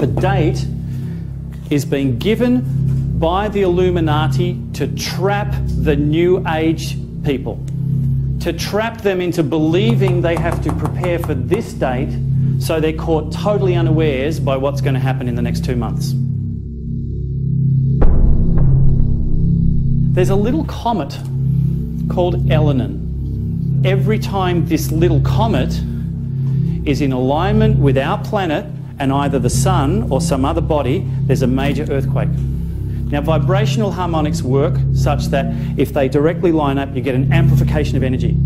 The date is being given by the Illuminati to trap the New Age people, to trap them into believing they have to prepare for this date, so they're caught totally unawares by what's going to happen in the next 2 months. There's a little comet called Elenin. Every time this little comet is in alignment with our planet and either the sun or some other body, there's a major earthquake. Now, vibrational harmonics work such that if they directly line up, you get an amplification of energy.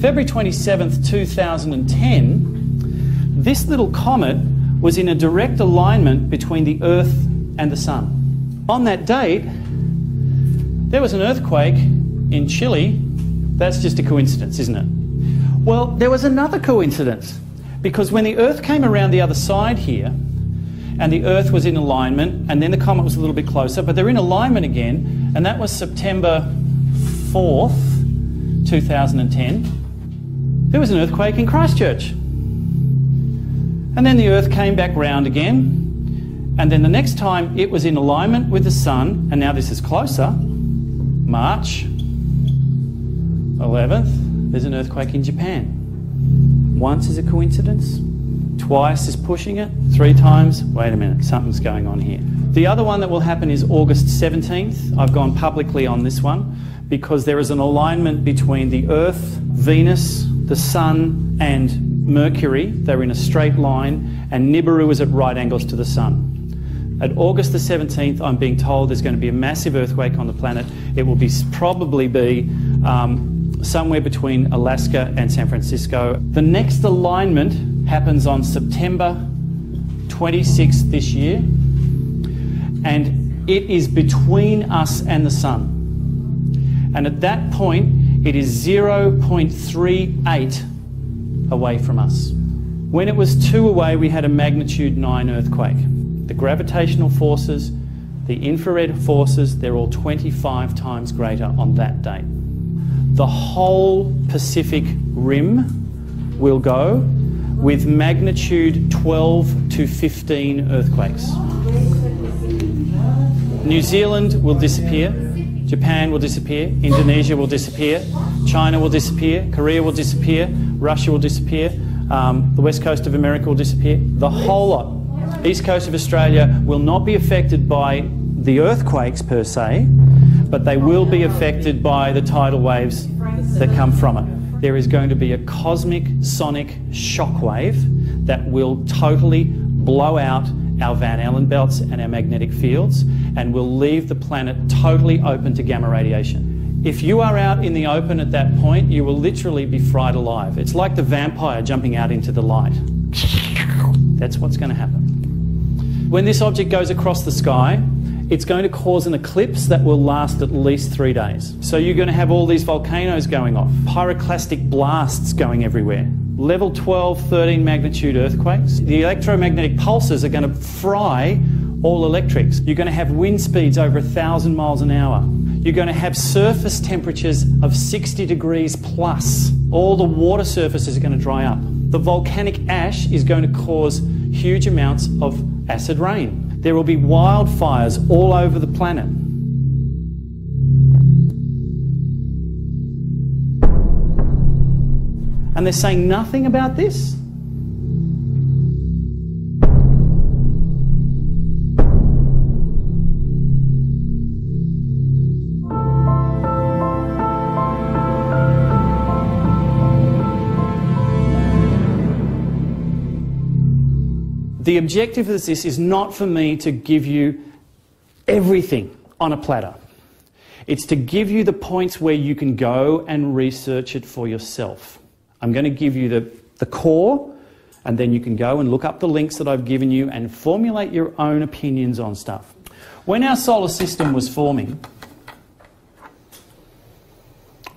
February 27th, 2010, this little comet was in a direct alignment between the Earth and the sun. On that date, there was an earthquake in Chile. That's just a coincidence, isn't it? Well, there was another coincidence, because when the Earth came around the other side here, and the Earth was in alignment, and then the comet was a little bit closer, but they're in alignment again, and that was September 4th, 2010. There was an earthquake in Christchurch. And then the Earth came back round again, and then the next time it was in alignment with the sun, and now this is closer, March 11th, there's an earthquake in Japan. Once is a coincidence, twice is pushing it, 3 times, wait a minute, something's going on here. The other one that will happen is August 17th. I've gone publicly on this one because there is an alignment between the Earth, Venus, the Sun and Mercury. They're in a straight line, and Nibiru is at right angles to the Sun. At August the 17th, I'm being told there's going to be a massive earthquake on the planet. It will be probably be somewhere between Alaska and San Francisco. The next alignment happens on September 26th this year, and it is between us and the sun. And at that point, it is 0.38 away from us. When it was 2 away, we had a magnitude 9 earthquake. The gravitational forces, the infrared forces, they're all 25 times greater on that date. The whole Pacific Rim will go with magnitude 12 to 15 earthquakes. New Zealand will disappear, Japan will disappear, Indonesia will disappear, China will disappear, Korea will disappear, Russia will disappear, the west coast of America will disappear, the whole lot. East coast of Australia will not be affected by the earthquakes per se, but they will be affected by the tidal waves that come from it. There is going to be a cosmic sonic shockwave that will totally blow out our Van Allen belts and our magnetic fields, and will leave the planet totally open to gamma radiation. If you are out in the open at that point, you will literally be fried alive. It's like the vampire jumping out into the light. That's what's going to happen. When this object goes across the sky, it's going to cause an eclipse that will last at least 3 days. So you're going to have all these volcanoes going off, pyroclastic blasts going everywhere, level 12, 13 magnitude earthquakes. The electromagnetic pulses are going to fry all electrics. You're going to have wind speeds over 1,000 miles an hour. You're going to have surface temperatures of 60 degrees plus. All the water surfaces are going to dry up. The volcanic ash is going to cause huge amounts of acid rain. There will be wildfires all over the planet. And they're saying nothing about this? The objective of this is not for me to give you everything on a platter. It's to give you the points where you can go and research it for yourself. I'm going to give you the core, and then you can go and look up the links that I've given you and formulate your own opinions on stuff. When our solar system was forming,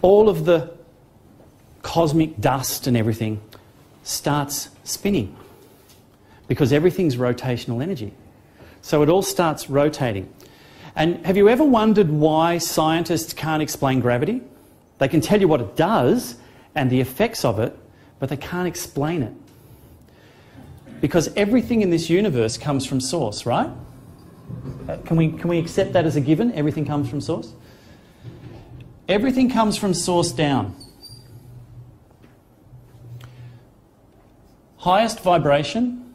all of the cosmic dust and everything starts spinning, because everything's rotational energy. So it all starts rotating. And have you ever wondered why scientists can't explain gravity? They can tell you what it does and the effects of it, but they can't explain it. because everything in this universe comes from source, right? Can we accept that as a given? Everything comes from source? Everything comes from source down. Highest vibration,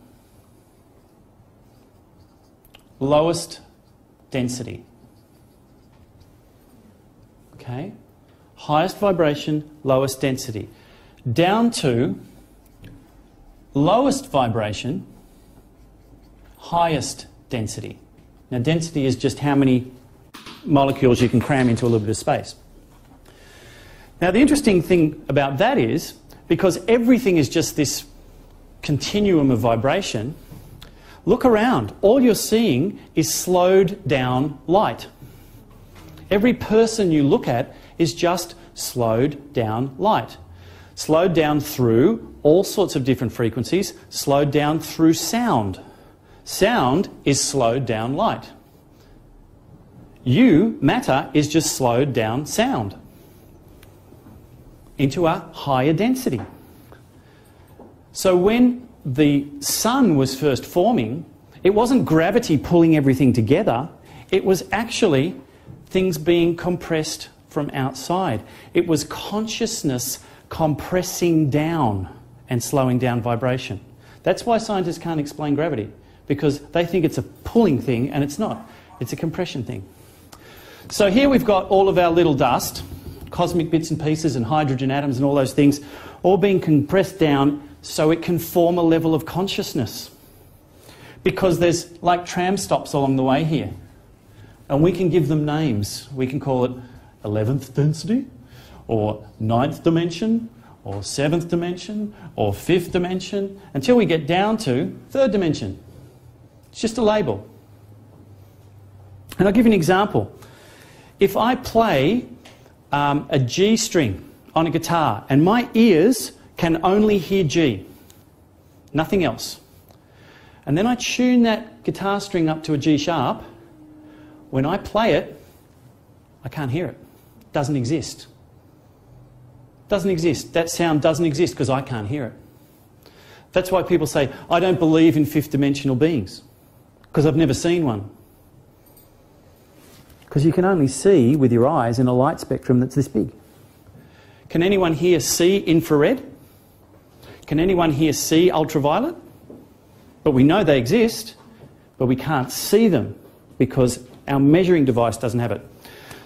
lowest density. Okay? Highest vibration, lowest density. Down to lowest vibration, highest density. Now, density is just how many molecules you can cram into a little bit of space. Now, the interesting thing about that is, because everything is just this continuum of vibration, look around. All you're seeing is slowed down light. Every person you look at is just slowed down light. Slowed down through all sorts of different frequencies, slowed down through sound. Sound is slowed down light. You, matter, is just slowed down sound into a higher density. So when the sun was first forming, it wasn't gravity pulling everything together, it was actually things being compressed from outside. It was consciousness compressing down and slowing down vibration. That's why scientists can't explain gravity, because they think it's a pulling thing and it's not. It's a compression thing. So here we've got all of our little dust, cosmic bits and pieces and hydrogen atoms and all those things, all being compressed down so it can form a level of consciousness. Because there's like tram stops along the way here. And we can give them names. We can call it 11th density, or 9th dimension, or 7th dimension, or 5th dimension, until we get down to 3rd dimension. It's just a label. And I'll give you an example. If I play a G string on a guitar and my ears can only hear G, nothing else, and then I tune that guitar string up to a G sharp, when I play it, I can't hear it. It doesn't exist. Doesn't exist. That sound doesn't exist because I can't hear it. That's why people say, I don't believe in fifth dimensional beings, because I've never seen one. Because you can only see with your eyes in a light spectrum that's this big. Can anyone here see infrared? Can anyone here see ultraviolet? But we know they exist, but we can't see them because our measuring device doesn't have it.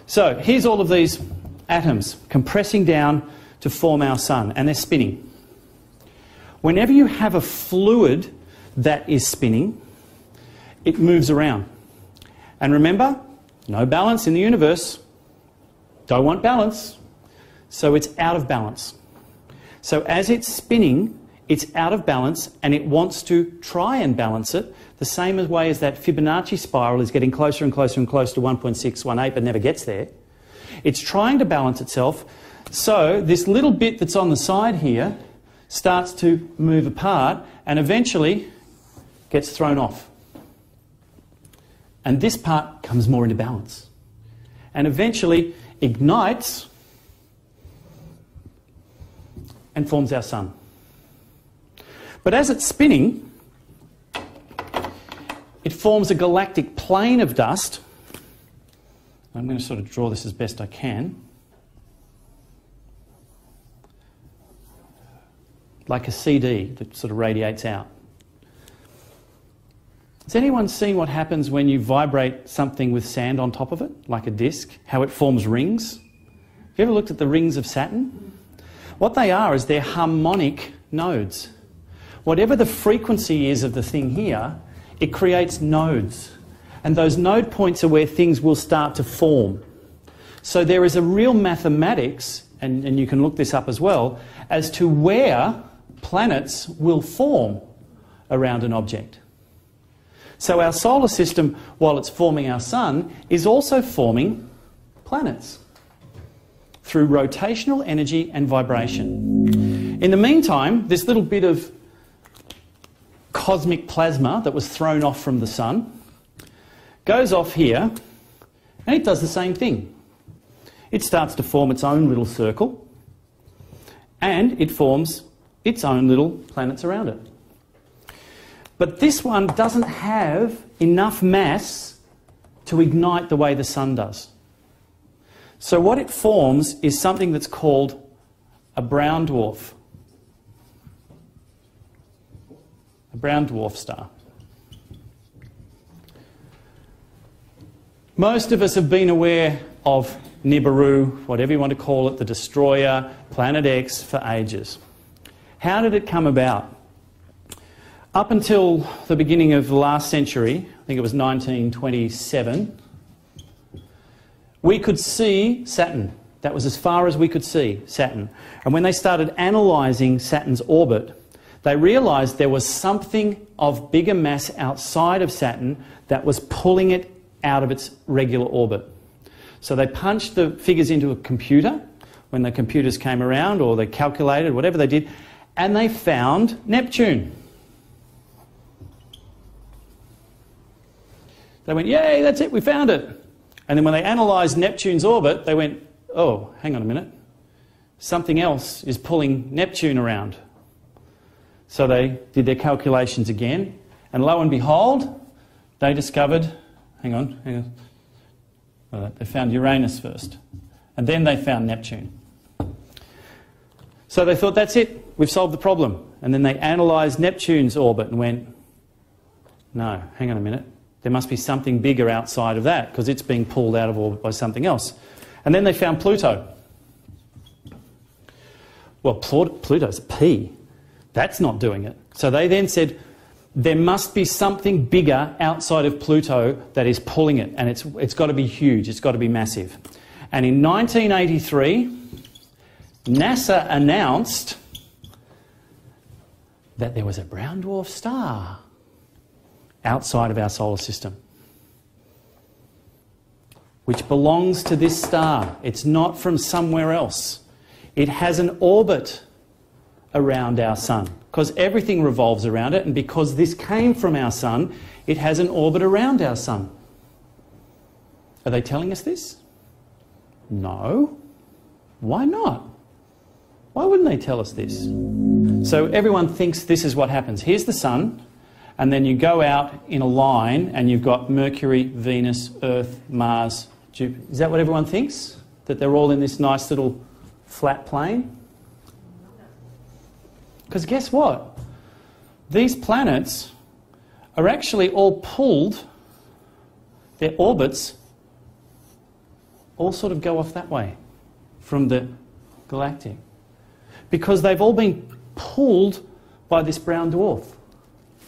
So here's all of these atoms compressing down to form our sun, and they're spinning. Whenever you have a fluid that is spinning, it moves around. And remember, no balance in the universe. Don't want balance. So it's out of balance. So as it's spinning, it's out of balance and it wants to try and balance it the same way as that Fibonacci spiral is getting closer and closer and closer to 1.618 but never gets there. It's trying to balance itself. So this little bit that's on the side here starts to move apart and eventually gets thrown off. And this part comes more into balance. And eventually ignites and forms our sun. But as it's spinning, it forms a galactic plane of dust. I'm going to sort of draw this as best I can. Like a CD that sort of radiates out. Has anyone seen what happens when you vibrate something with sand on top of it, like a disc, how it forms rings? Have you ever looked at the rings of Saturn? What they are is they're harmonic nodes. Whatever the frequency is of the thing here, it creates nodes. And those node points are where things will start to form. So there is a real mathematics, and you can look this up as well, as to where planets will form around an object. So our solar system, while it's forming our sun, is also forming planets through rotational energy and vibration. In the meantime, this little bit of cosmic plasma that was thrown off from the sun goes off here and it does the same thing. It starts to form its own little circle and it forms its own little planets around it. But this one doesn't have enough mass to ignite the way the sun does. So what it forms is something that's called a brown dwarf. A brown dwarf star. Most of us have been aware of Nibiru, whatever you want to call it, the destroyer, Planet X, for ages. How did it come about? Up until the beginning of the last century, I think it was 1927, we could see Saturn. That was as far as we could see Saturn. And when they started analysing Saturn's orbit, they realised there was something of bigger mass outside of Saturn that was pulling it out of its regular orbit. So they punched the figures into a computer when the computers came around, or they calculated, whatever they did, and they found Neptune. They went, yay, that's it, we found it. And then when they analysed Neptune's orbit, they went, oh, hang on a minute, something else is pulling Neptune around. So they did their calculations again, and lo and behold, they discovered, hang on. Well, they found Uranus first, and then they found Neptune. So they thought, that's it, we've solved the problem. And then they analysed Neptune's orbit and went, no, hang on a minute, there must be something bigger outside of that, because it's being pulled out of orbit by something else. And then they found Pluto. Well, Pluto's a P. That's not doing it. So they then said, there must be something bigger outside of Pluto that is pulling it, and it's got to be huge, it's got to be massive. And in 1983, NASA announced that there was a brown dwarf star outside of our solar system, which belongs to this star. It's not from somewhere else. It has an orbit around our sun, because everything revolves around it, and because this came from our sun, it has an orbit around our sun. Are they telling us this? No. Why not? Why wouldn't they tell us this? So everyone thinks this is what happens. Here's the sun, and then you go out in a line and you've got Mercury, Venus, Earth, Mars, Jupiter. Is that what everyone thinks? That they're all in this nice little flat plane? Because guess what? These planets are actually all pulled, their orbits all sort of go off that way from the galactic, because they've all been pulled by this brown dwarf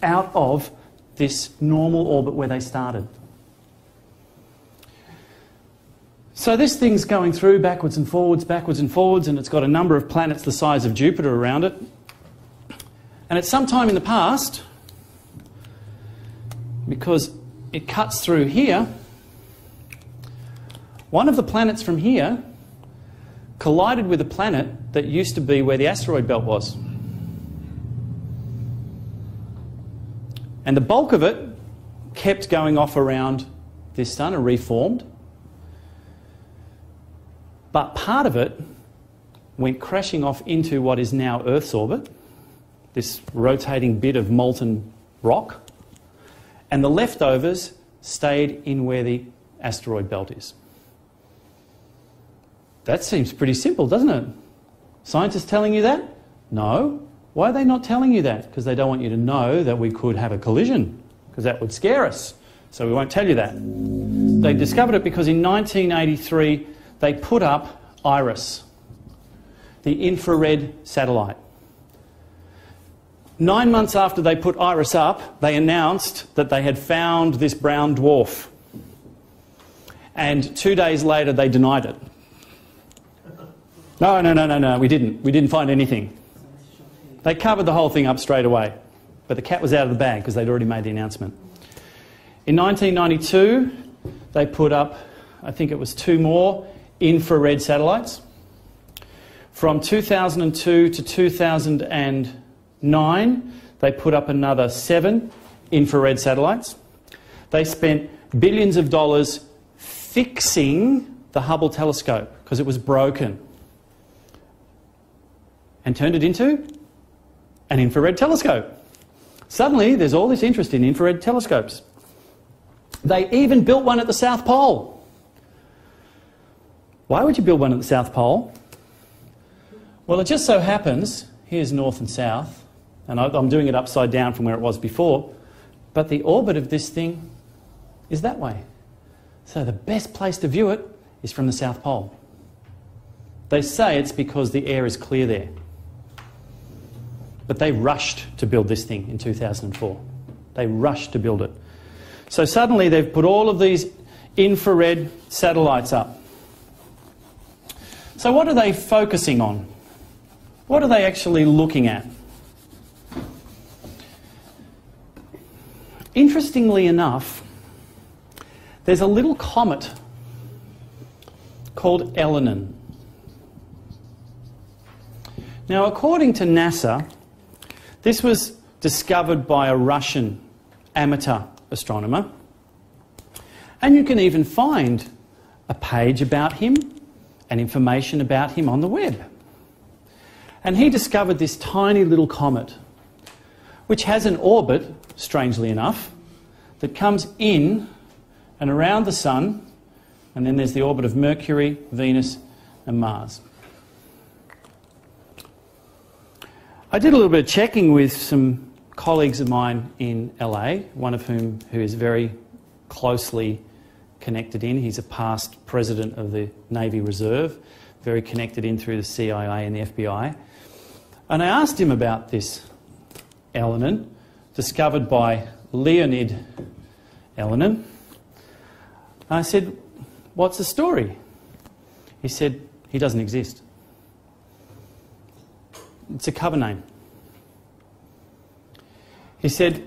out of this normal orbit where they started. So this thing's going through backwards and forwards, and it's got a number of planets the size of Jupiter around it. And at some time in the past, because it cuts through here, one of the planets from here collided with a planet that used to be where the asteroid belt was. And the bulk of it kept going off around this sun and reformed. But part of it went crashing off into what is now Earth's orbit, this rotating bit of molten rock, and the leftovers stayed in where the asteroid belt is. That seems pretty simple, doesn't it? Scientists telling you that? No. Why are they not telling you that? Because they don't want you to know that we could have a collision, because that would scare us. So we won't tell you that. They discovered it because in 1983 they put up IRIS, the infrared satellite. 9 months after they put IRIS up, they announced that they had found this brown dwarf. And 2 days later they denied it. No, we didn't. We didn't find anything. They covered the whole thing up straight away. But the cat was out of the bag because they'd already made the announcement. In 1992, they put up, I think it was 2 more infrared satellites. From 2002 to 2009, they put up another 7 infrared satellites. They spent billions of dollars fixing the Hubble telescope because it was broken, and turned it into an infrared telescope. Suddenly, there's all this interest in infrared telescopes. They even built one at the South Pole. Why would you build one at the South Pole? Well, it just so happens, here's north and south, and I'm doing it upside down from where it was before, but the orbit of this thing is that way. So the best place to view it is from the South Pole. They say it's because the air is clear there. But they rushed to build this thing in 2004. They rushed to build it. So suddenly they've put all of these infrared satellites up. So what are they focusing on? What are they actually looking at? Interestingly enough, there's a little comet called Elenin. Now, according to NASA, this was discovered by a Russian amateur astronomer, and you can even find a page about him and information about him on the web. And he discovered this tiny little comet, which has an orbit, strangely enough, that comes in and around the Sun, and then there's the orbit of Mercury, Venus and Mars. I did a little bit of checking with some colleagues of mine in LA, one of whom who is very closely connected in. He's a past president of the Navy Reserve, very connected in through the CIA and the FBI. And I asked him about this Elenin, discovered by Leonid Elenin. I said, what's the story? He said, he doesn't exist. It's a cover name. He said,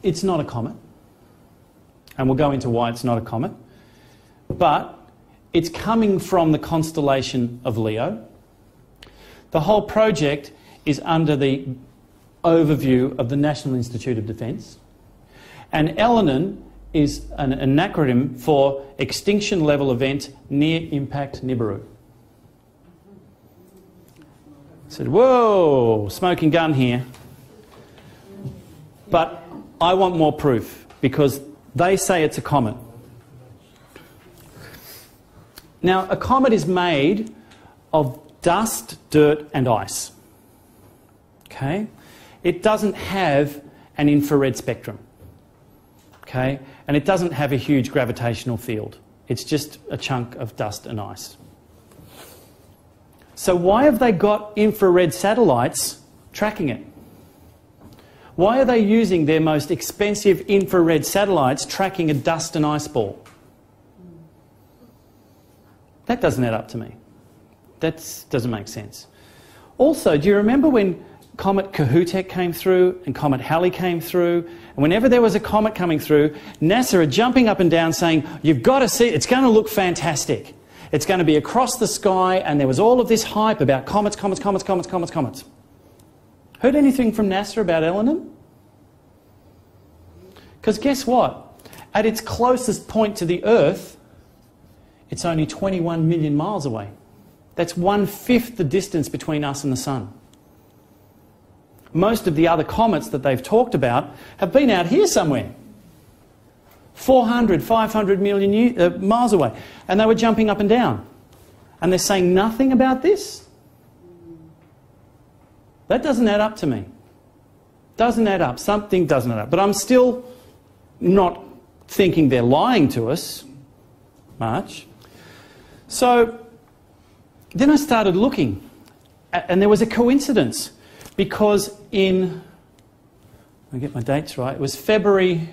it's not a comet. And we'll go into why it's not a comet. But it's coming from the constellation of Leo. The whole project is under the overview of the National Institute of Defence. And Elenin is an acronym for Extinction Level Event Near Impact Nibiru. I said, whoa, smoking gun here. But I want more proof, because they say it's a comet. Now, a comet is made of dust, dirt and ice. Okay? It doesn't have an infrared spectrum. Okay? And it doesn't have a huge gravitational field. It's just a chunk of dust and ice. So why have they got infrared satellites tracking it? Why are they using their most expensive infrared satellites tracking a dust and ice ball? That doesn't add up to me. That doesn't make sense. Also, do you remember when Comet Kohoutek came through and Comet Halley came through? And whenever there was a comet coming through, NASA are jumping up and down saying, you've got to see, it's going to look fantastic. It's going to be across the sky, and there was all of this hype about comets, comets, comets, comets, comets, comets. Heard anything from NASA about Elenin? Because guess what? At its closest point to the Earth, it's only 21 million miles away. That's 1/5 the distance between us and the Sun. Most of the other comets that they've talked about have been out here somewhere. 400, 500 million miles away. And they were jumping up and down. And they're saying nothing about this? That doesn't add up to me. Doesn't add up. Something doesn't add up. But I'm still not thinking they're lying to us much. So then I started looking. And there was a coincidence. Because I'll get my dates right, it was February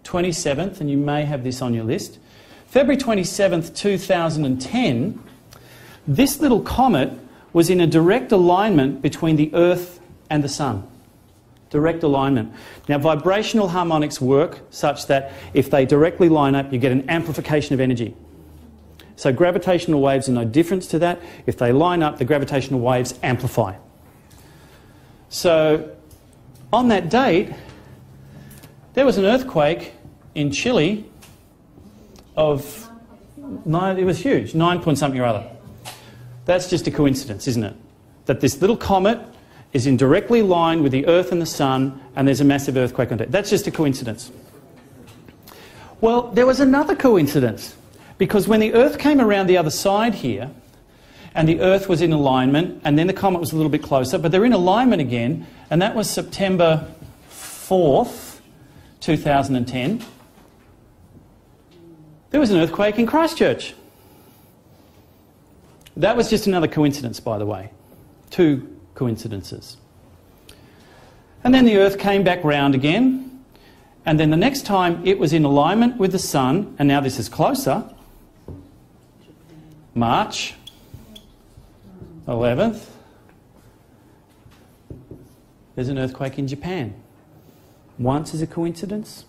27th, and you may have this on your list. February 27th, 2010, this little comet was in a direct alignment between the Earth and the Sun. Direct alignment. Now, vibrational harmonics work such that if they directly line up, you get an amplification of energy. So gravitational waves are no difference to that. If they line up, the gravitational waves amplify. So on that date, there was an earthquake in Chile of, it was huge, 9 point something or other. That's just a coincidence, isn't it? That this little comet is in directly line with the Earth and the Sun, and there's a massive earthquake on it. That's just a coincidence. Well, there was another coincidence, because when the Earth came around the other side here, and the Earth was in alignment, and then the comet was a little bit closer, but they're in alignment again, and that was September 4th, 2010. There was an earthquake in Christchurch. That was just another coincidence, by the way. 2 coincidences. And then the Earth came back round again, and then the next time it was in alignment with the Sun, and now this is closer, March 11th, there's an earthquake in Japan. Once is a coincidence,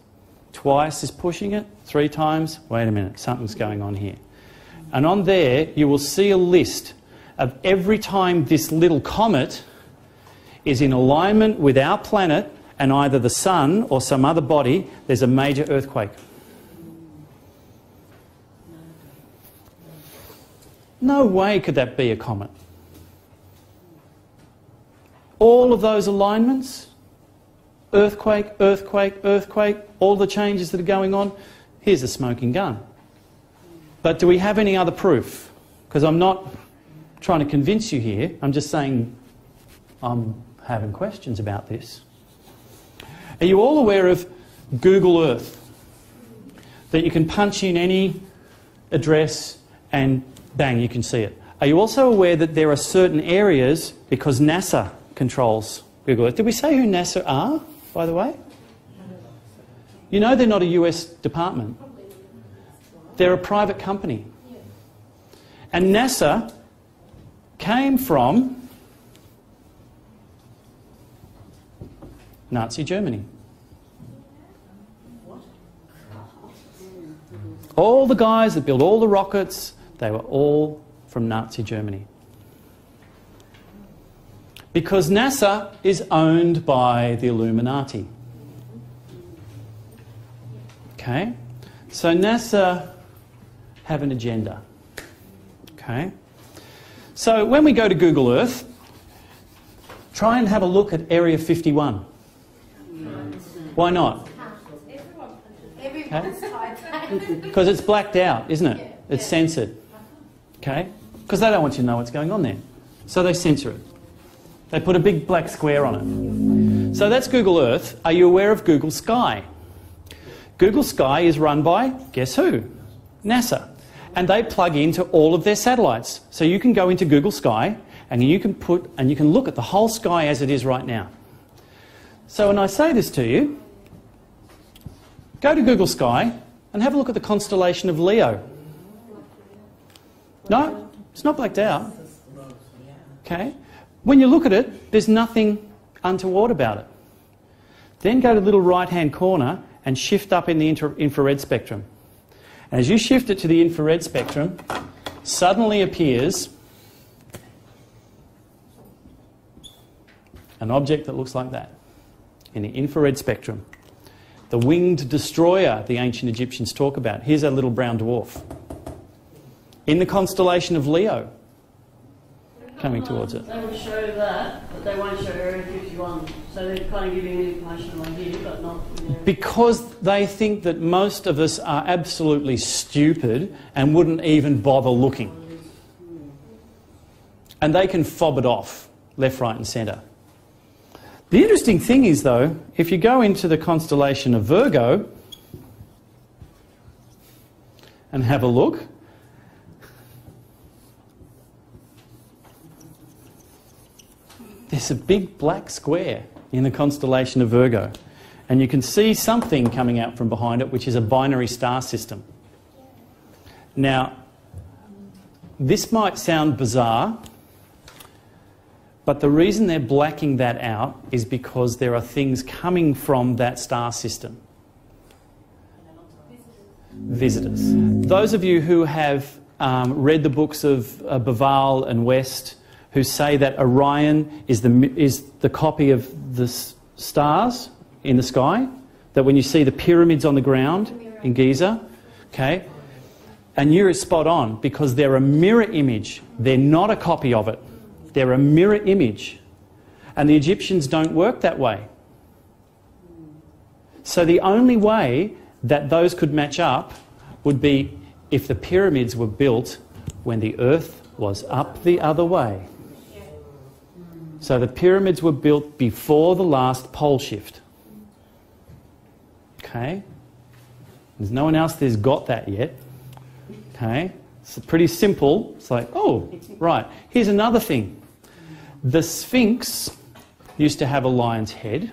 twice is pushing it, 3 times, wait a minute, something's going on here. And on there you will see a list of every time this little comet is in alignment with our planet and either the Sun or some other body, there's a major earthquake. No way could that be a comet. All of those alignments, earthquake, earthquake, earthquake, all the changes that are going on, here's a smoking gun. But do we have any other proof? Because I'm not trying to convince you here, I'm just saying I'm having questions about this. Are you all aware of Google Earth? That you can punch in any address and bang, you can see it. Are you also aware that there are certain areas, because NASA controls Google Earth. Did we say who NASA are, by the way? You know they're not a US department. They're a private company. And NASA came from Nazi Germany. All the guys that built all the rockets, they were all from Nazi Germany. Because NASA is owned by the Illuminati. Okay? So NASA have an agenda. Okay? So when we go to Google Earth, try and have a look at Area 51. Why not? Okay? Because it's blacked out, isn't it? It's censored. Okay? Because they don't want you to know what's going on there. So they censor it. They put a big black square on it. So that's Google Earth. Are you aware of Google Sky? Google Sky is run by, guess who? NASA. And they plug into all of their satellites. So you can go into Google Sky and you can look at the whole sky as it is right now. So when I say this to you, go to Google Sky and have a look at the constellation of Leo. No, it's not blacked out. Okay? When you look at it, there's nothing untoward about it. Then go to the little right-hand corner and shift up in the infrared spectrum. And as you shift it to the infrared spectrum, suddenly appears an object that looks like that in the infrared spectrum. The winged destroyer the ancient Egyptians talk about. Here's a little brown dwarf in the constellation of Leo coming towards it. They will show that, but they won't show Area 51. So they're kind of giving information on here, but not... Because they think that most of us are absolutely stupid and wouldn't even bother looking. And they can fob it off, left, right and centre. The interesting thing is, though, if you go into the constellation of Virgo and have a look, there's a big black square in the constellation of Virgo. And you can see something coming out from behind it, which is a binary star system. Now, this might sound bizarre, but the reason they're blacking that out is because there are things coming from that star system. Visitors. Those of you who have read the books of Baval and West, who say that Orion is the copy of the stars in the sky, that when you see the pyramids on the ground in Giza, okay, and you're spot on, because they're a mirror image. They're not a copy of it. They're a mirror image. And the Egyptians don't work that way. So the only way that those could match up would be if the pyramids were built when the earth was up the other way. So the pyramids were built before the last pole shift. Okay? There's no one else that's got that yet. Okay? It's pretty simple. It's like, oh, right. Here's another thing. The Sphinx used to have a lion's head.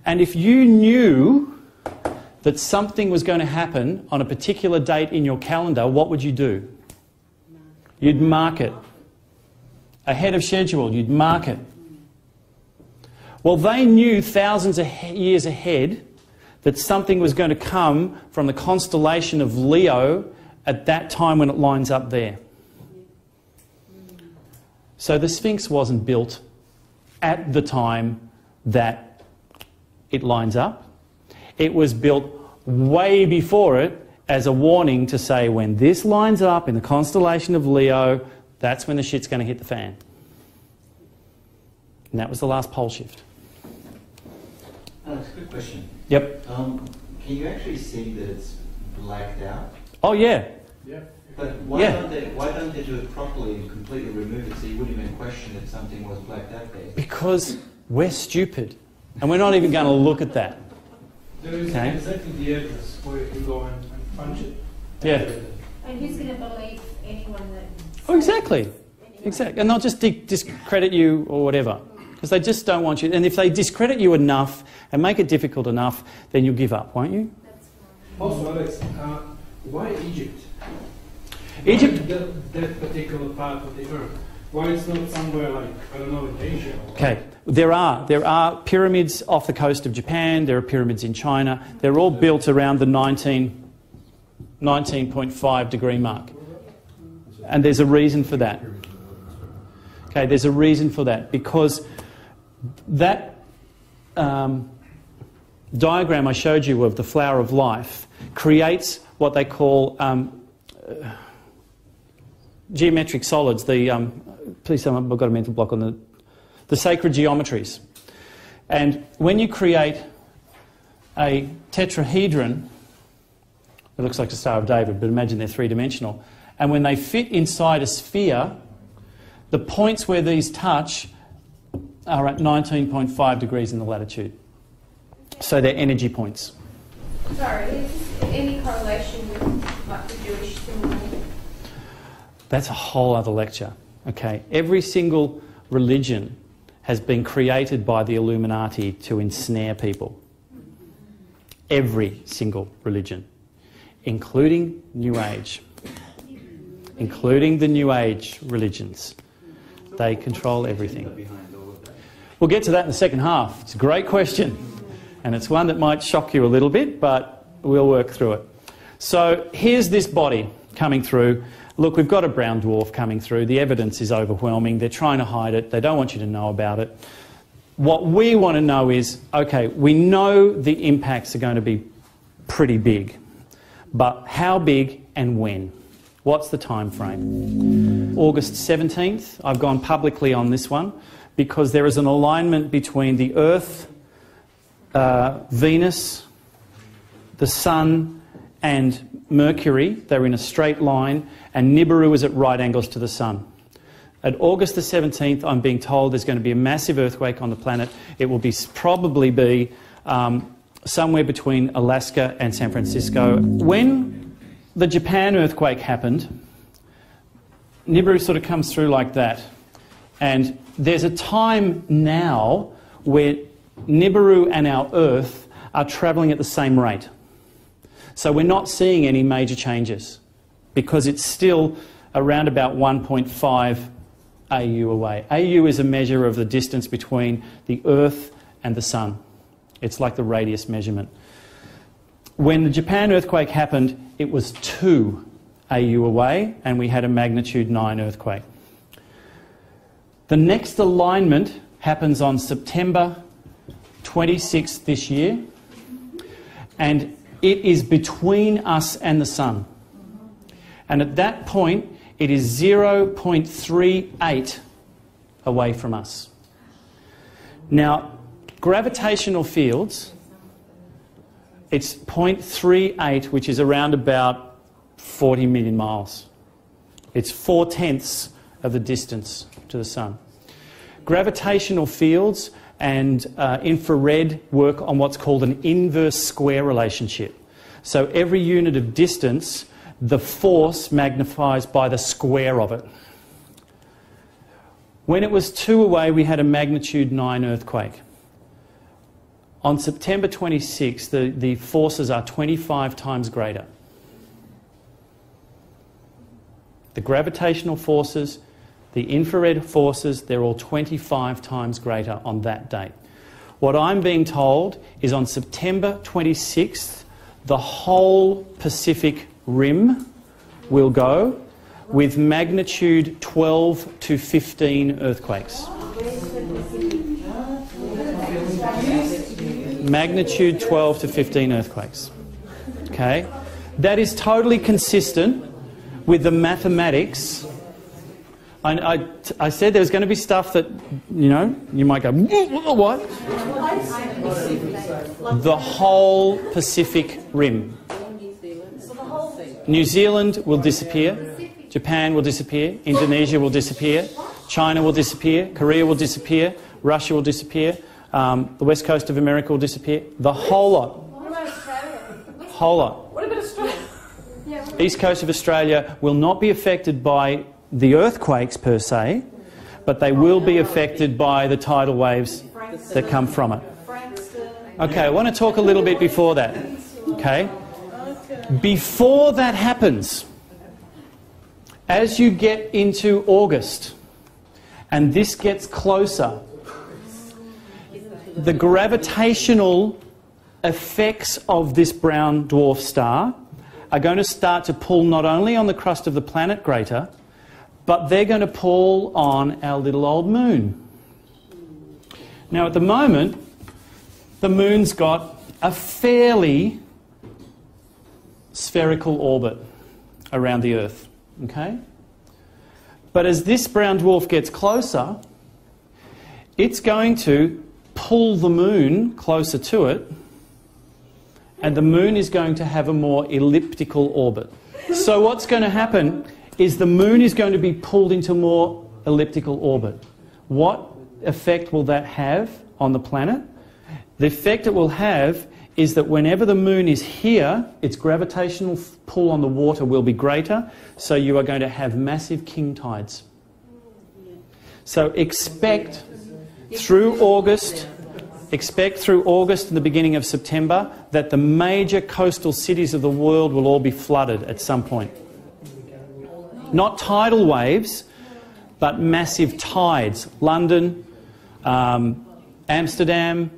And if you knew that something was going to happen on a particular date in your calendar, what would you do? You'd mark it. Ahead of schedule, you'd mark it. Well, they knew thousands of years ahead that something was going to come from the constellation of Leo at that time when it lines up there. So the Sphinx wasn't built at the time that it lines up. It was built way before it as a warning to say when this lines up in the constellation of Leo, that's when the shit's going to hit the fan. And that was the last pole shift. Alex, good question. Yep. Can you actually see that it's blacked out? Oh, yeah. Yeah. But why don't they do it properly and completely remove it so you wouldn't even question that something was blacked out there? Because we're stupid. And we're not even going to look at that. There is exactly the address where you can go and punch it. Yeah. And who's going to believe anyone that... Oh, exactly. Exactly. And they'll just discredit you or whatever. Because they just don't want you. And if they discredit you enough and make it difficult enough, then you'll give up, won't you? Also, Alex, why Egypt? Egypt. Why that particular part of the earth? Why it's not somewhere like, I don't know, in Asia? Okay. There are pyramids off the coast of Japan. There are pyramids in China. They're all built around the 19.5 degree mark. And there's a reason for that. Okay, there's a reason for that. Because that diagram I showed you of the flower of life creates what they call geometric solids. Please tell me I've got a mental block on the sacred geometries. And when you create a tetrahedron, it looks like the Star of David, but imagine they're three-dimensional. And when they fit inside a sphere, the points where these touch are at 19.5 degrees in the latitude. So they're energy points. Sorry, is there any correlation with like the Jewish symbol? That's a whole other lecture. Okay, every single religion has been created by the Illuminati to ensnare people. Every single religion, including New Age, including the New Age religions. They control everything. We'll get to that in the second half. It's a great question, and it's one that might shock you a little bit, but we'll work through it. So here's this body coming through. Look, we've got a brown dwarf coming through. The evidence is overwhelming. They're trying to hide it. They don't want you to know about it. What we want to know is, okay, we know the impacts are going to be pretty big, but how big and when? What's the time frame? August 17th. I've gone publicly on this one because there is an alignment between the Earth, Venus, the Sun and Mercury. They're in a straight line, and Nibiru is at right angles to the Sun. At August the 17th, I'm being told there's going to be a massive earthquake on the planet. It will probably be somewhere between Alaska and San Francisco. When the Japan earthquake happened, Nibiru sort of comes through like that. And there's a time now where Nibiru and our Earth are travelling at the same rate. So we're not seeing any major changes because it's still around about 1.5 AU away. AU is a measure of the distance between the Earth and the Sun. It's like the radius measurement. When the Japan earthquake happened, it was 2 AU away, and we had a magnitude 9 earthquake. The next alignment happens on September 26th this year, and it is between us and the Sun. And at that point, it is 0.38 away from us. Now, gravitational fields, it's 0.38, which is around about 40 million miles. It's 4/10 of the distance to the sun. Gravitational fields and infrared work on what's called an inverse square relationship. So every unit of distance, the force magnifies by the square of it. When it was 2 away, we had a magnitude 9 earthquake. On September 26, the forces are 25 times greater. The gravitational forces, the infrared forces, they're all 25 times greater on that date. What I'm being told is on September 26th, the whole Pacific Rim will go with magnitude 12 to 15 earthquakes. Magnitude 12 to 15 earthquakes. Okay? That is totally consistent with the mathematics. I said there was going to be stuff that, you know, you might go, what? The whole Pacific Rim. New Zealand will disappear. Japan will disappear. Indonesia will disappear. China will disappear. Korea will disappear. Russia will disappear. The west coast of America will disappear. The whole lot. What about Australia? Whole lot. What about Australia? East coast of Australia will not be affected by the earthquakes per se, but they will be affected by the tidal waves that come from it. Okay, I want to talk a little bit before that. Okay? Before that happens, as you get into August, and this gets closer, the gravitational effects of this brown dwarf star are going to start to pull not only on the crust of the planet greater, but they're going to pull on our little old moon. Now at the moment, the moon's got a fairly spherical orbit around the Earth. Okay? But as this brown dwarf gets closer, it's going to pull the moon closer to it, and the moon is going to have a more elliptical orbit. So what's going to happen is the moon is going to be pulled into more elliptical orbit. What effect will that have on the planet? The effect it will have is that whenever the moon is here, its gravitational pull on the water will be greater, so you are going to have massive king tides. So expect through August and the beginning of September that the major coastal cities of the world will all be flooded at some point. Not tidal waves, but massive tides. London, Amsterdam,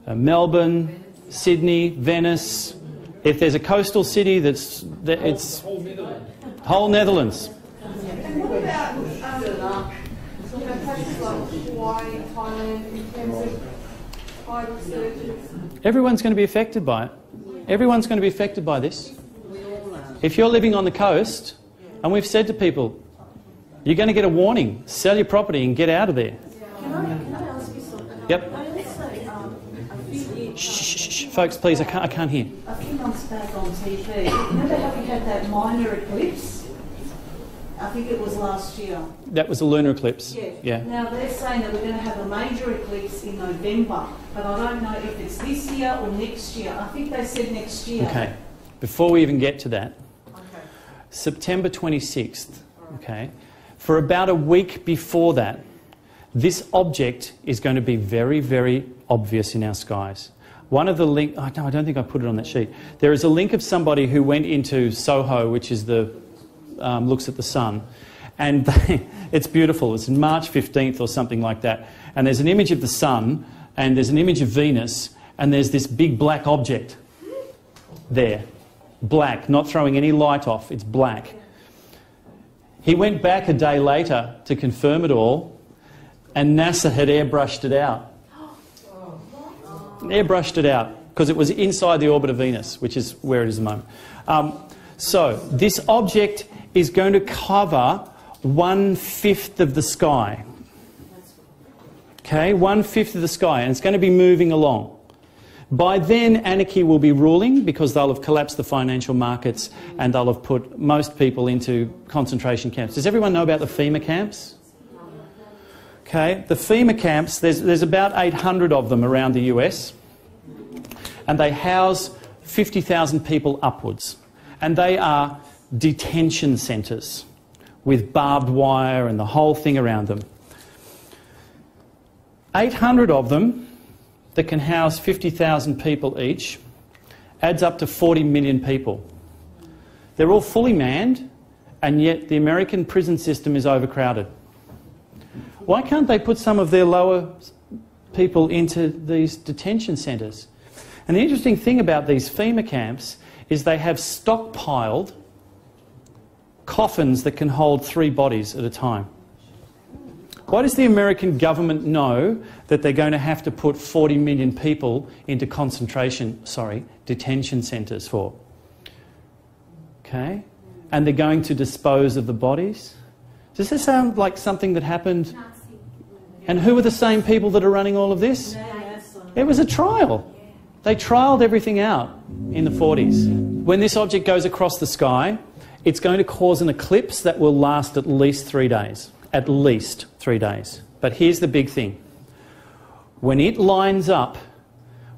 Melbourne, Sydney, Venice. If there's a coastal city it's whole Netherlands. And what about places like Hawaii, Thailand, in terms of tidal surges? Everyone's going to be affected by it. Everyone's going to be affected by this. If you're living on the coast, and we've said to people, you're going to get a warning, sell your property and get out of there. Can I ask you something? Yep. Let's say a few years, Shh, folks, please, I can't hear. a few months back on TV, remember how we had that minor eclipse? I think it was last year. That was a lunar eclipse. Yeah. Now they're saying that we're going to have a major eclipse in November, but I don't know if it's this year or next year. I think they said next year. Okay. Before we even get to that, Okay. September 26th, okay, for about a week before that, this object is going to be very, very obvious in our skies. One of the link, oh, no, I don't think I put it on that sheet. There is a link of somebody who went into Soho, which is the looks at the sun, and it's beautiful. It's March 15th or something like that, and there's an image of the sun, and there's an image of Venus, and there's this big black object there. Black, not throwing any light off, it's black. He went back a day later to confirm it all, and NASA had airbrushed it out. Airbrushed it out, because it was inside the orbit of Venus, which is where it is at the moment. So, this object is going to cover 1/5 of the sky. Okay, 1/5 of the sky, and it's going to be moving along. By then, anarchy will be ruling because they'll have collapsed the financial markets and they'll have put most people into concentration camps. Does everyone know about the FEMA camps? Okay, the FEMA camps, there's about 800 of them around the US, and they house 50,000 people upwards. And they are detention centres with barbed wire and the whole thing around them. 800 of them that can house 50,000 people each adds up to 40 million people. They're all fully manned, and yet the American prison system is overcrowded. Why can't they put some of their lower people into these detention centres? And the interesting thing about these FEMA camps is they have stockpiled coffins that can hold 3 bodies at a time. Why does the American government know that they're going to have to put 40 million people into detention centres for? Okay? And they're going to dispose of the bodies? Does this sound like something that happened? And who are the same people that are running all of this? It was a trial. They trialled everything out in the 40s. When this object goes across the sky, it's going to cause an eclipse that will last at least 3 days. At least 3 days. But here's the big thing. When it lines up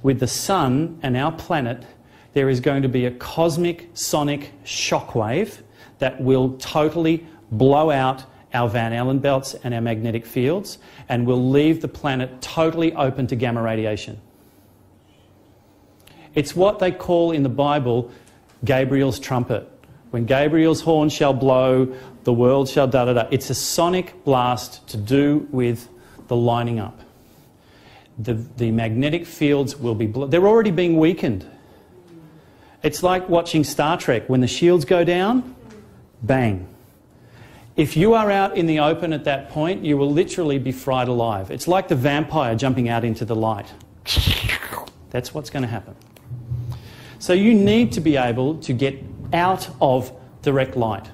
with the sun and our planet, there is going to be a cosmic sonic shockwave that will totally blow out our Van Allen belts and our magnetic fields, and will leave the planet totally open to gamma radiation. It's what they call in the Bible Gabriel's trumpet. When Gabriel's horn shall blow, the world shall da-da-da. It's a sonic blast to do with the lining up. The magnetic fields will be... They're already being weakened. It's like watching Star Trek. When the shields go down, bang. If you are out in the open at that point, you will literally be fried alive. It's like the vampire jumping out into the light. That's what's going to happen. So you need to be able to get out of direct light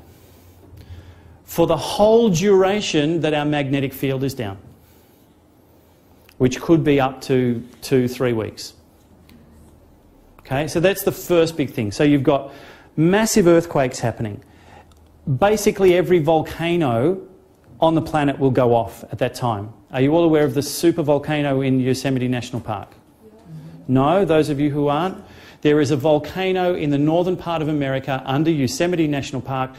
for the whole duration that our magnetic field is down, which could be up to 2-3 weeks. Okay, so that's the first big thing. So you've got massive earthquakes happening. Basically every volcano on the planet will go off at that time. Are you all aware of the super volcano in Yosemite National Park? No, those of you who aren't? There is a volcano in the northern part of America under Yosemite National Park.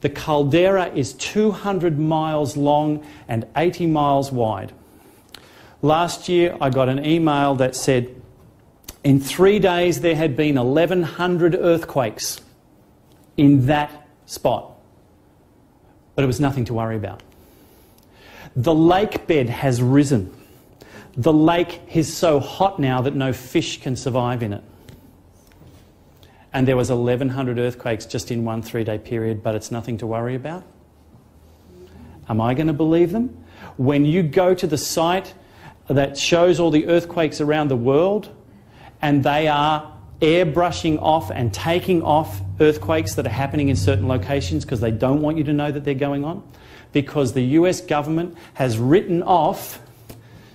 The caldera is 200 miles long and 80 miles wide. Last year I got an email that said in 3 days there had been 1,100 earthquakes in that spot. But it was nothing to worry about. The lake bed has risen. The lake is so hot now that no fish can survive in it. And there was 1,100 earthquakes just in 1 3-day period, but it's nothing to worry about. Am I going to believe them? When you go to the site that shows all the earthquakes around the world, and they are airbrushing off and taking off earthquakes that are happening in certain locations because they don't want you to know that they're going on, because the US government has written off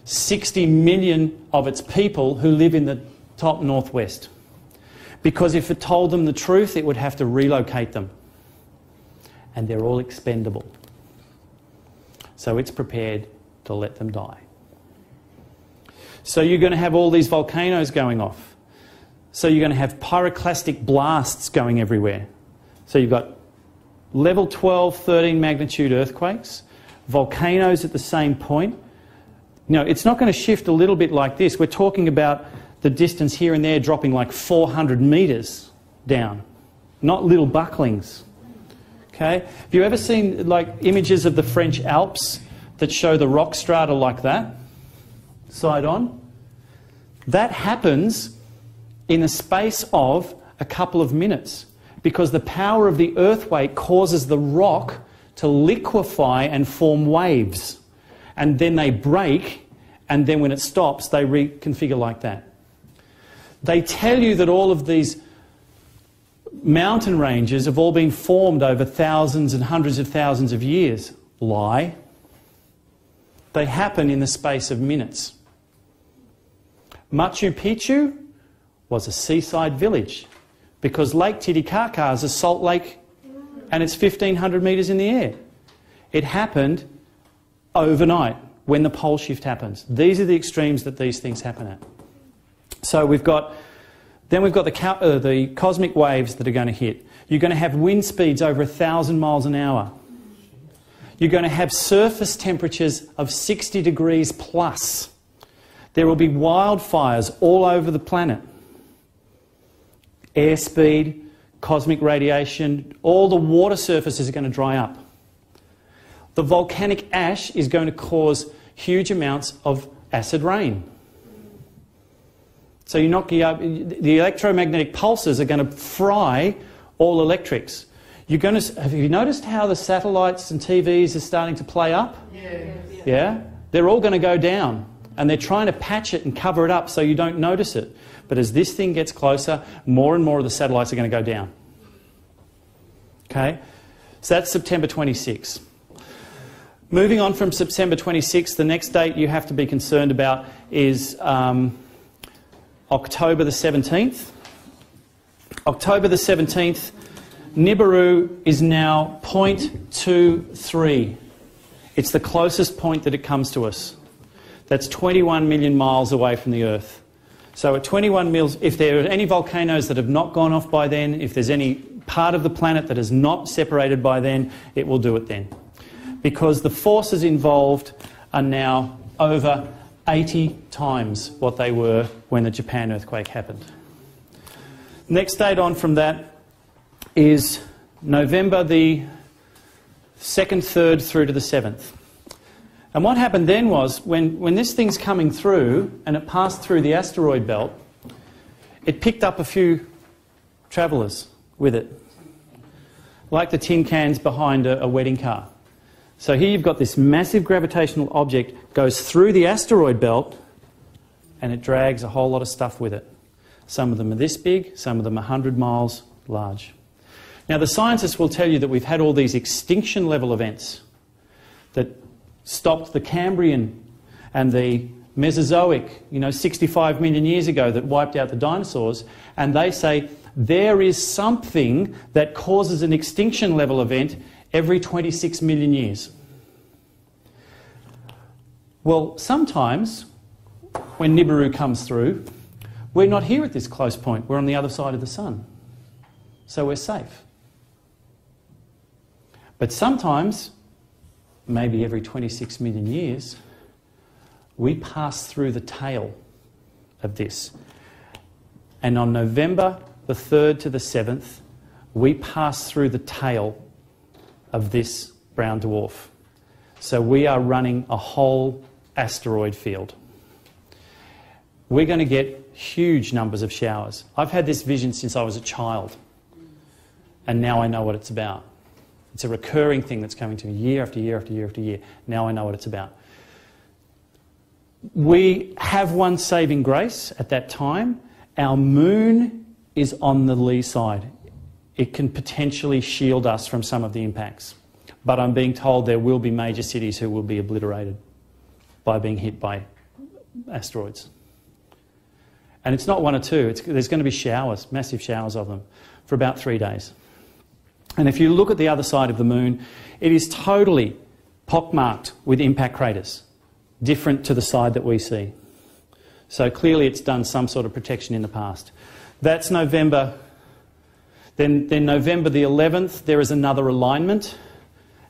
60 million of its people who live in the top northwest. Because if it told them the truth, it would have to relocate them. And they're all expendable. So it's prepared to let them die. So you're going to have all these volcanoes going off. So you're going to have pyroclastic blasts going everywhere. So you've got level 12, 13 magnitude earthquakes, volcanoes at the same point. You know, it's not going to shift a little bit like this. We're talking about the distance here and there dropping like 400 metres down, not little bucklings. Okay? Have you ever seen like images of the French Alps that show the rock strata like that, side on? That happens in a space of a couple of minutes because the power of the earthquake causes the rock to liquefy and form waves. And then they break, and then when it stops, they reconfigure like that. They tell you that all of these mountain ranges have all been formed over thousands and hundreds of thousands of years. Lie. They happen in the space of minutes. Machu Picchu was a seaside village because Lake Titicaca is a salt lake and it's 1,500 metres in the air. It happened overnight when the pole shift happens. These are the extremes that these things happen at. So we've got the cosmic waves that are going to hit. You're going to have wind speeds over 1,000 miles an hour. You're going to have surface temperatures of 60 degrees plus. There will be wildfires all over the planet. Airspeed, cosmic radiation, all the water surfaces are going to dry up. The volcanic ash is going to cause huge amounts of acid rain. So the electromagnetic pulses are going to fry all electrics. Have you noticed how the satellites and TVs are starting to play up? Yeah? They're all going to go down. And they're trying to patch it and cover it up so you don't notice it. But as this thing gets closer, more and more of the satellites are going to go down. Okay? So that's September 26. Moving on from September 26, the next date you have to be concerned about is October the 17th. October the 17th, Nibiru is now 0.23. It's the closest point that it comes to us. That's 21 million miles away from the Earth. So at 21 mils, if there are any volcanoes that have not gone off by then, if there's any part of the planet that is not separated by then, it will do it then. Because the forces involved are now over 80 times what they were when the Japan earthquake happened. Next date on from that is November the 2nd, 3rd through to the 7th. And what happened then was, when this thing's coming through and it passed through the asteroid belt, it picked up a few travellers with it, like the tin cans behind a wedding car. So here you've got this massive gravitational object, goes through the asteroid belt, and it drags a whole lot of stuff with it. Some of them are this big, some of them are 100 miles large. Now the scientists will tell you that we've had all these extinction level events that stopped the Cambrian and the Mesozoic, 65 million years ago, that wiped out the dinosaurs, and they say there is something that causes an extinction level event every 26 million years. Well, sometimes when Nibiru comes through, we're not here at this close point, we're on the other side of the sun, so we're safe. But sometimes, maybe every 26 million years, we pass through the tail of this. And on November the 3rd to the 7th, we pass through the tail of this brown dwarf. So we are running a whole asteroid field. We're going to get huge numbers of showers. I've had this vision since I was a child, and now I know what it's about. It's a recurring thing that's coming to me year after year after year after year. Now I know what it's about. We have one saving grace at that time. Our moon is on the lee side. It can potentially shield us from some of the impacts. But I'm being told there will be major cities who will be obliterated by being hit by asteroids. And it's not one or two. There's going to be showers, massive showers of them, for about 3 days. And if you look at the other side of the moon, it is totally pockmarked with impact craters, different to the side that we see. So clearly it's done some sort of protection in the past. That's November. Then November the 11th, there is another alignment.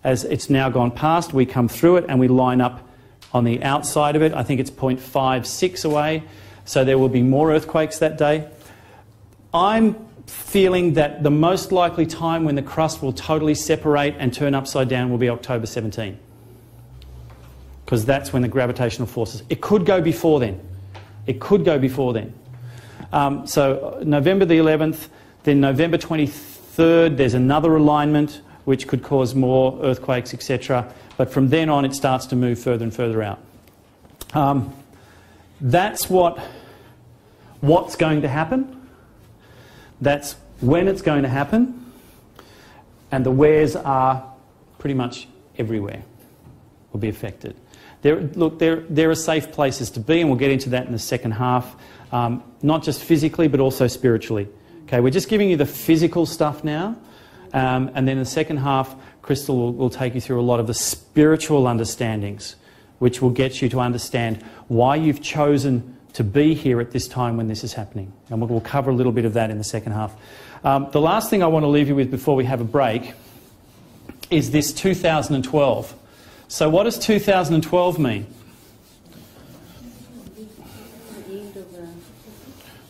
As it's now gone past, we come through it and we line up on the outside of it. I think it's 0.56 away. So there will be more earthquakes that day. I'm feeling that the most likely time when the crust will totally separate and turn upside down will be October 17. Because that's when the gravitational forces... It could go before then. It could go before then. So November the 11th, then November 23rd, there's another alignment which could cause more earthquakes, etc. But from then on, it starts to move further and further out. That's what's going to happen. That's when it's going to happen. And the wheres are pretty much everywhere will be affected. There are safe places to be, and we'll get into that in the second half, not just physically but also spiritually. Okay, we're just giving you the physical stuff now, and then in the second half, Crystal will take you through a lot of the spiritual understandings, which will get you to understand why you've chosen to be here at this time when this is happening. And we'll cover a little bit of that in the second half. The last thing I want to leave you with before we have a break is this 2012. So what does 2012 mean?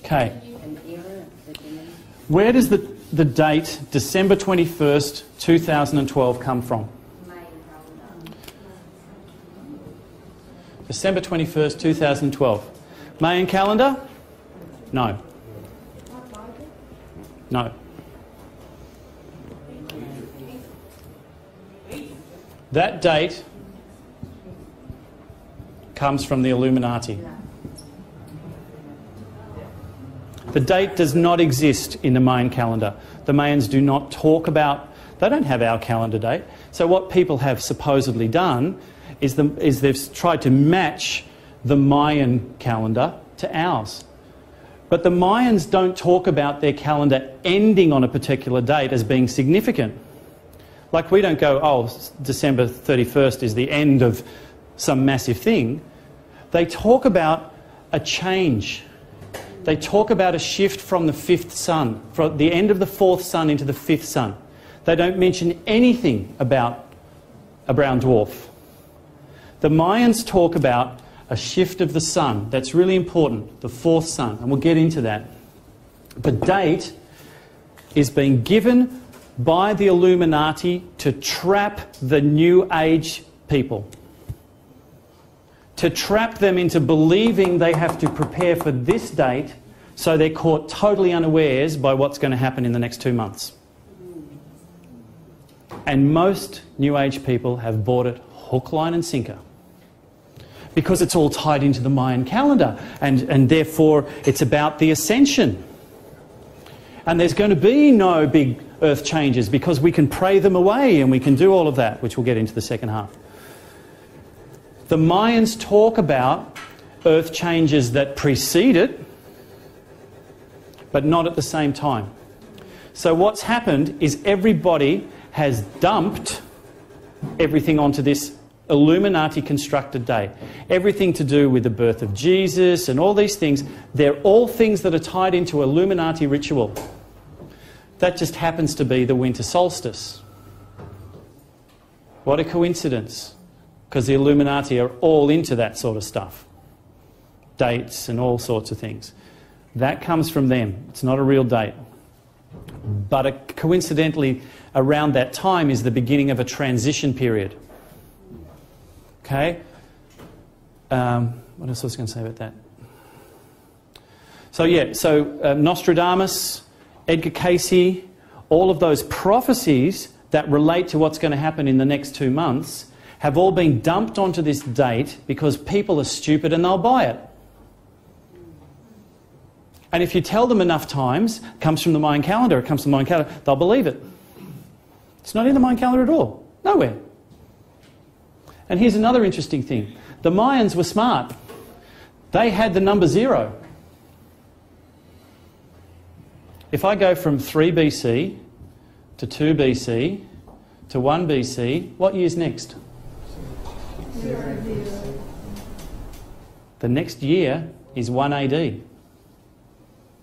Okay. Where does the date December 21st, 2012 come from? December 21st, 2012. Mayan calendar? No. No. That date comes from the Illuminati. The date does not exist in the Mayan calendar. The Mayans do not talk about, they don't have our calendar date. So what people have supposedly done is they've tried to match the Mayan calendar to ours. But the Mayans don't talk about their calendar ending on a particular date as being significant. Like we don't go, oh, December 31st is the end of some massive thing. They talk about a change. They talk about a shift from the fifth sun, from the end of the fourth sun into the fifth sun. They don't mention anything about a brown dwarf. The Mayans talk about a shift of the sun. That's really important, the fourth sun, and we'll get into that. The date is being given by the Illuminati to trap the New Age people. To trap them into believing they have to prepare for this date so they're caught totally unawares by what's going to happen in the next 2 months. And most New Age people have bought it hook, line and sinker. Because it's all tied into the Mayan calendar, and therefore it's about the ascension. And there's going to be no big earth changes because we can pray them away and we can do all of that, which we'll get into the second half. The Mayans talk about earth changes that precede it, but not at the same time. So what's happened is everybody has dumped everything onto this Illuminati constructed day. Everything to do with the birth of Jesus and all these things, they're all things that are tied into Illuminati ritual. That just happens to be the winter solstice. What a coincidence. Because the Illuminati are all into that sort of stuff. Dates and all sorts of things. That comes from them. It's not a real date. But coincidentally, around that time is the beginning of a transition period. Okay? What else was I going to say about that? So Nostradamus, Edgar Cayce, all of those prophecies that relate to what's going to happen in the next 2 months have all been dumped onto this date because people are stupid and they'll buy it. And if you tell them enough times, it comes from the Mayan calendar, it comes from the Mayan calendar, they'll believe it. It's not in the Mayan calendar at all. Nowhere. And here's another interesting thing. The Mayans were smart. They had the number 0. If I go from 3 BC to 2 BC to 1 BC, what year's next? 0. The next year is 1 AD.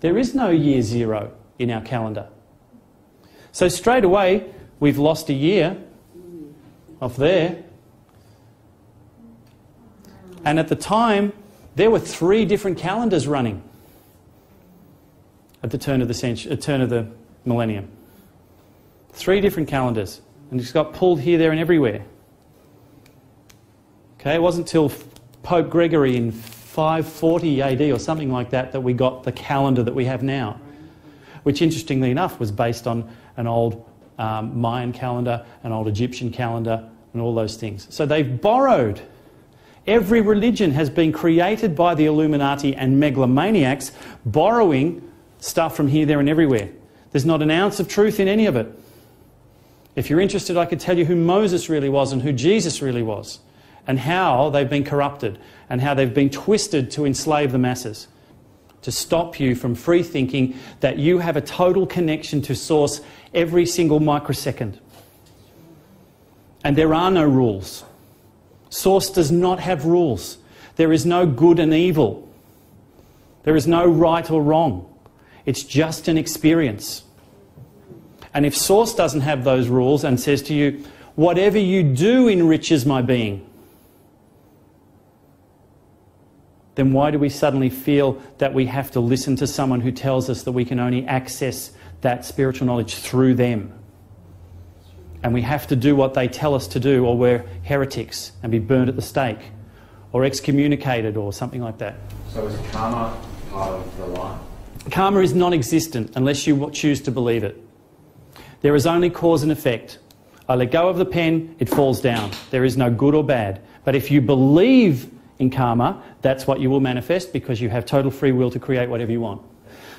There is no year 0 in our calendar. So straight away, we've lost a year off there. And at the time, there were 3 different calendars running at the turn of the millennium. 3 different calendars. And it's got pulled here, there and everywhere. Okay, it wasn't till Pope Gregory in 540 AD or something like that that we got the calendar that we have now. Which, interestingly enough, was based on an old Mayan calendar, an old Egyptian calendar, and all those things. So they've borrowed. Every religion has been created by the Illuminati and megalomaniacs, borrowing stuff from here, there and everywhere. There's not an ounce of truth in any of it. If you're interested, I could tell you who Moses really was and who Jesus really was. and how they've been corrupted and how they've been twisted to enslave the masses, to stop you from free thinking that you have a total connection to Source every single microsecond. And there are no rules. Source does not have rules. There is no good and evil. There is no right or wrong. It's just an experience. And if Source doesn't have those rules and says to you, whatever you do enriches my being, then why do we suddenly feel that we have to listen to someone who tells us that we can only access that spiritual knowledge through them? And we have to do what they tell us to do, or we're heretics and be burned at the stake, or excommunicated, or something like that. So is karma part of the life? Karma is non-existent unless you choose to believe it. There is only cause and effect. I let go of the pen, it falls down. There is no good or bad. But if you believe in karma, that's what you will manifest, because you have total free will to create whatever you want.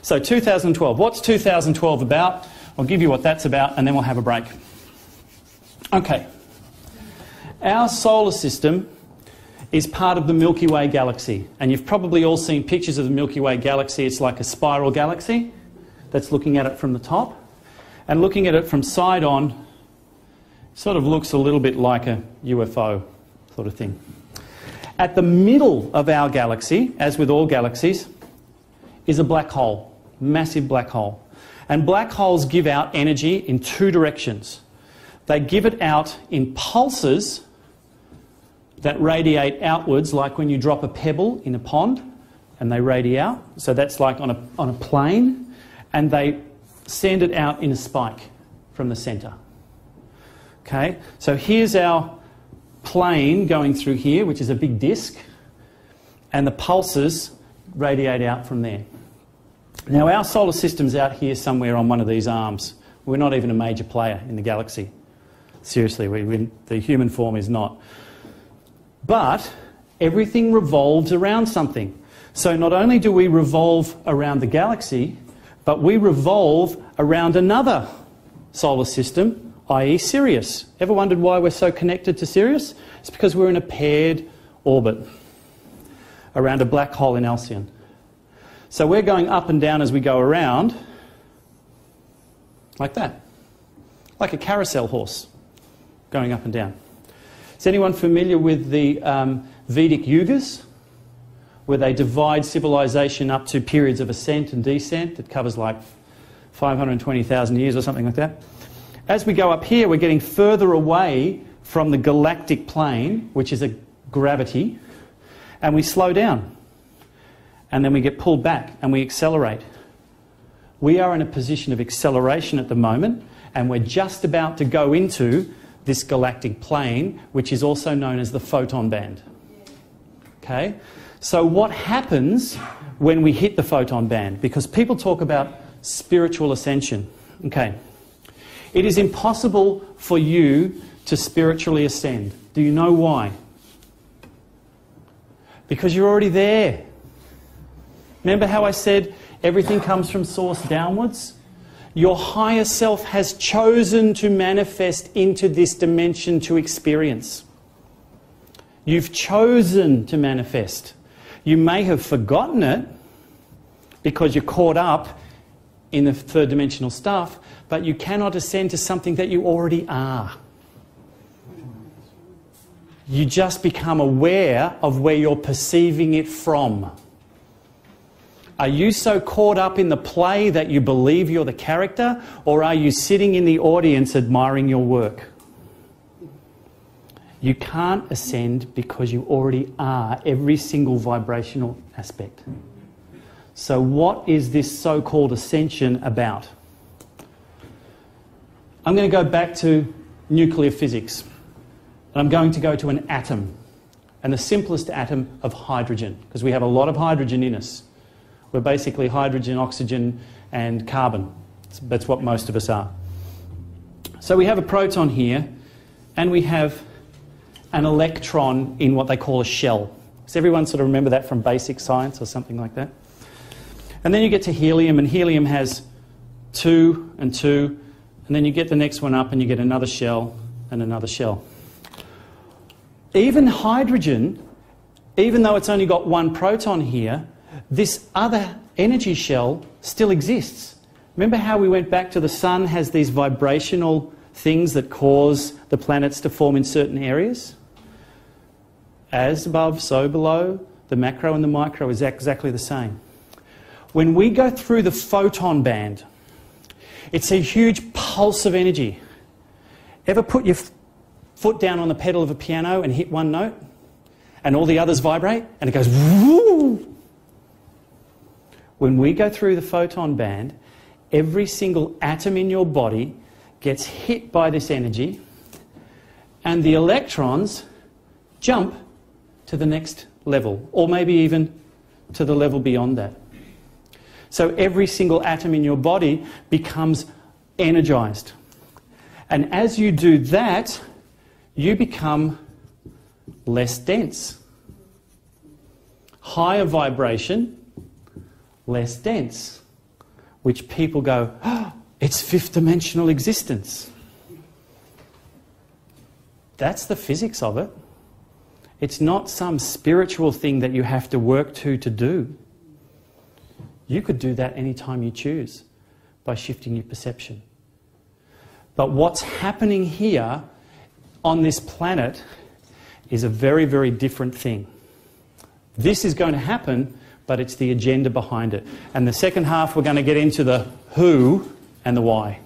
So 2012. What's 2012 about? I'll give you what that's about and then we'll have a break. Okay. Our solar system is part of the Milky Way galaxy. And you've probably all seen pictures of the Milky Way galaxy. It's like a spiral galaxy that's looking at it from the top. And looking at it from side on, sort of looks a little bit like a UFO sort of thing. At the middle of our galaxy, as with all galaxies, is a black hole, massive black hole. And black holes give out energy in two directions. They give it out in pulses that radiate outwards, like when you drop a pebble in a pond and they radiate out. So that's like on a plane, and they send it out in a spike from the centre. Okay, so here's our plane going through here, which is a big disc, and the pulses radiate out from there. Now our solar system's out here somewhere on one of these arms. We're not even a major player in the galaxy. Seriously, the human form is not. But everything revolves around something. So not only do we revolve around the galaxy, but we revolve around another solar system, i.e. Sirius. Ever wondered why we're so connected to Sirius? It's because we're in a paired orbit around a black hole in Alcyon. So we're going up and down as we go around, like that. Like a carousel horse, going up and down. Is anyone familiar with the Vedic yugas, where they divide civilization up to periods of ascent and descent? It covers like 520,000 years or something like that. As we go up here, we're getting further away from the galactic plane, which is a gravity, and we slow down. And then we get pulled back and we accelerate. We are in a position of acceleration at the moment, and we're just about to go into this galactic plane, which is also known as the photon band. Okay? So what happens when we hit the photon band? Because people talk about spiritual ascension. Okay. It is impossible for you to spiritually ascend. Do you know why? Because you're already there. Remember how I said everything comes from source downwards? Your higher self has chosen to manifest into this dimension to experience. You've chosen to manifest. You may have forgotten it because you're caught up in the third dimensional stuff, but you cannot ascend to something that you already are. You just become aware of where you're perceiving it from. Are you so caught up in the play that you believe you're the character, or are you sitting in the audience admiring your work? You can't ascend because you already are every single vibrational aspect. So what is this so-called ascension about? I'm going to go back to nuclear physics. And I'm going to go to an atom, and the simplest atom of hydrogen, because we have a lot of hydrogen in us. We're basically hydrogen, oxygen, and carbon. That's what most of us are. So we have a proton here, and we have an electron in what they call a shell. Does everyone sort of remember that from basic science or something like that? And then you get to helium, and helium has 2 and 2, and then you get the next one up and you get another shell and another shell. Even hydrogen, even though it's only got one proton here, this other energy shell still exists. Remember how we went back to the sun has these vibrational things that cause the planets to form in certain areas? As above, so below. The macro and the micro is exactly the same. When we go through the photon band, it's a huge pulse of energy. Ever put your foot down on the pedal of a piano and hit one note? And all the others vibrate? And it goes woo! When we go through the photon band, every single atom in your body gets hit by this energy, and the electrons jump to the next level, or maybe even to the level beyond that. So every single atom in your body becomes energized. And as you do that, you become less dense. Higher vibration, less dense. Which people go, oh, it's fifth dimensional existence. That's the physics of it. It's not some spiritual thing that you have to work to do. You could do that anytime you choose by shifting your perception. But what's happening here on this planet is a very, very different thing. This is going to happen, but it's the agenda behind it. And the second half, we're going to get into the who and the why.